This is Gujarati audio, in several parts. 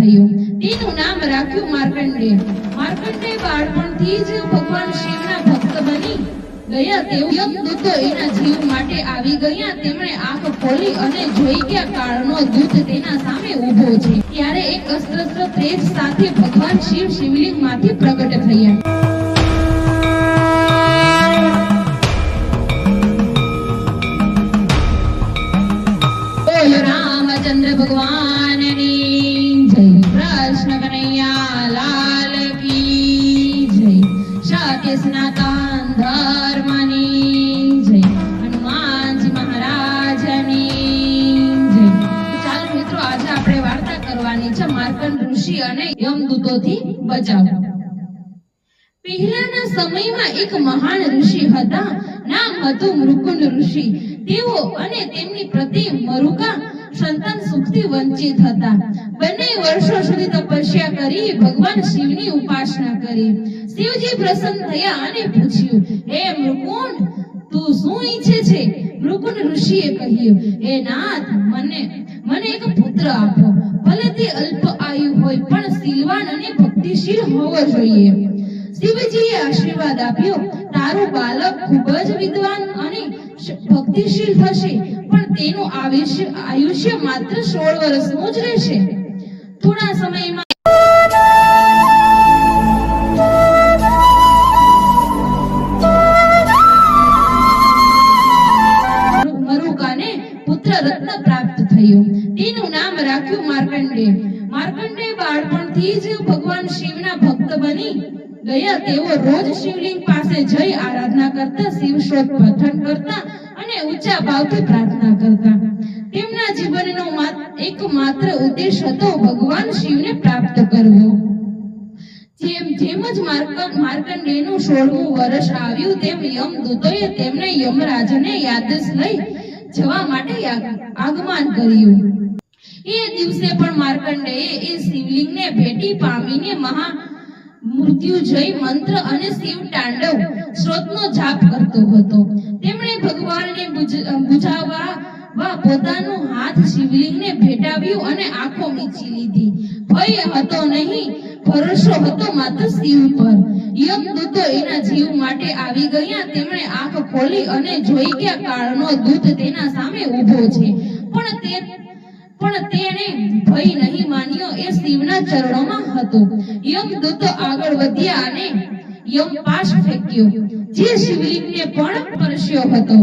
થયું. તેનું નામ રાખ્યું માર્કંડેય. માર્કંડેય બાળપણથી જ ભગવાન શિવના ભક્ત બની ગયા. તેઓ યમદૂતો એના જીવ માટે આવી ગયા. તેમણે આંખ ખોલી અને જોઈ કે કાળનો દૂત તેના સામે ઊભો છે. ત્યારે એક અસ્ત્ર તેજ સાથે ભગવાન શિવ શિવલિંગમાંથી પ્રગટ થયા. रामचंद्र भगवान की जय, कृष्ण कन्हैया लाल की जय, सत्य सनातन धर्म की जय, हनुमान जी महाराज की जय. ચાલો મિત્રો, આજે આપણે વાર્તા કરવાની છે માર્કંડ ઋષિ અને યમદૂતોથી બચાવ. પહેલાના સમયમાં એક મહાન ઋષિ હતા. નામ હતું મૃકુંડ ઋષિ. તેઓ અને તેમની પત્ની મરુકા સંતાન સુખથી વંચિત હતા. બંને વર્ષો સુધી તપસ્યા કરી ભગવાન શિવની ઉપાસના કરી. શિવજી પ્રસન્ન થયા અને પૂછ્યું, હે મૃકુંડ, તું શું ઈચ્છે છે? મૃકુંડ ઋષિએ કહ્યું, હે નાથ, મને એક પુત્ર આપો. ભલે તે અલ્પ આયુ હોય, પણ શીલવાન અને ભક્તિશીલ હોવો જોઈએ. શિવજીએ આશીર્વાદ આપ્યો, તારું બાળક ખૂબ જ વિદ્વાન અને ભક્તિશીલ થશે, પણ તેનું આયુષ્ય માત્ર 16 વર્ષનું જ રહેશે. થોડા સમયમાં મરુકાને પુત્ર રત્ન પ્રાપ્ત થયો. તેનું નામ રાખ્યું માર્કંડેય. માર્કંડેય બાળપણથી જ ભગવાન શિવના ભક્ત બની ગયા. તેઓ રોજ શિવલિંગ પાસે જઈ આરાધના કરતા, શિવ સ્તોત્ર પઠન કરતા અને ઊંચા ભાવથી પ્રાર્થના કરતા. તેમના જીવનનો એકમાત્ર ઉદ્દેશ હતો ભગવાન શિવને પ્રાપ્ત કરવો. જેમ જ માર્કંડેયનું 16મું વર્ષ આવ્યું, તેમ યમદૂતોએ તેમને યમરાજને આદેશ લઈ જવા માટે આગમન કર્યું. એ દિવસે પણ માર્કંડેય એ શિવલિંગને ભેટી પામીને મૃત્યુજય મંત્ર અને શિવ તાંડવ સ્ત્રોતનો જાપ કરતો હતો. તેમણે ભગવાનને બુઝાવવા પોતાનો હાથ શિવલિંગને ભેટાવ્યું અને આંખો મીચી લીધી. ભય હતો નહીં, ભરોસો હતો માત્ર શિવ પર. યમદૂતો એના જીવ માટે આવી ગયા. તેમણે આંખ ખોલી અને જોઈ કે કાળનો દૂત તેના સામે ઊભો છે, પણ તેણે ભય નહીં માન્યો. એ શિવના ચરણોમાં હતો. યમદૂતો આગળ વધ્યા અને યમપાશ ફેંક્યો, જે શિવલિંગને પણ સ્પર્શ્યો હતો.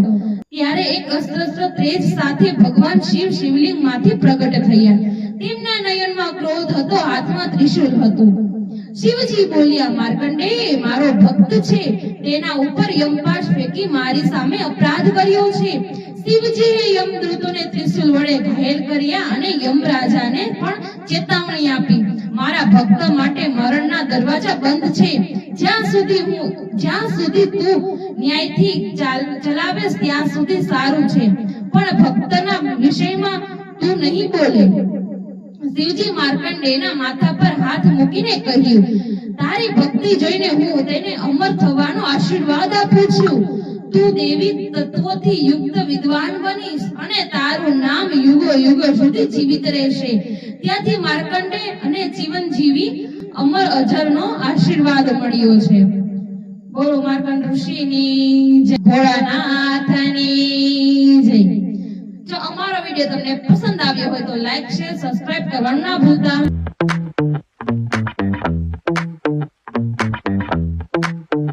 ત્યારે એક અસ્ત્ર તેજ સાથે ભગવાન શિવ શિવલિંગમાંથી પ્રગટ થયા. તેમના નયનમાં ક્રોધ હતો, હાથમાં ત્રિશૂળ હતું. શિવજી બોલ્યા, માર્કંડેય મારો ભક્ત છે, તેના ઉપર યમપાશ ફેંકી મારી સામે અપરાધ કર્યો છે. શિવજીએ યમદૂતોને ત્રિશૂલ વડે ઘાયલ કર્યા અને યમરાજાને પણ ચેતવણી આપી, મારા ભક્ત માટે મરણના દરવાજા બંધ છે. જ્યાં સુધી તું ન્યાયથી ચલાવેશ ત્યાં સુધી સારું છે, પણ ભક્તના વિષયમાં તું નહીં બોલે. શિવજી માર્કંડેયના માથા પર હાથ મૂકીને કહ્યું, તારી ભક્તિ જોઈને હું તેને અમર થવાનો આશીર્વાદ આપું છું. તું દેવી તત્વોથી યુક્ત વિદ્વાન બનીશ અને તારું નામ યુગો સુધી જીવિત રહેશે. ત્યાંથી માર્કંડેય અને જીવનજીવી અમર અજરનો આશીર્વાદ મળ્યો છે. બોલો માર્કંડ ઋષિની જય, ભોળાનાથની જય. જો અમારો વિડિયો તમને પસંદ આવ્યો હોય તો લાઈક, શેર, સબસ્ક્રાઇબ કરવાનું ના ભૂલતા.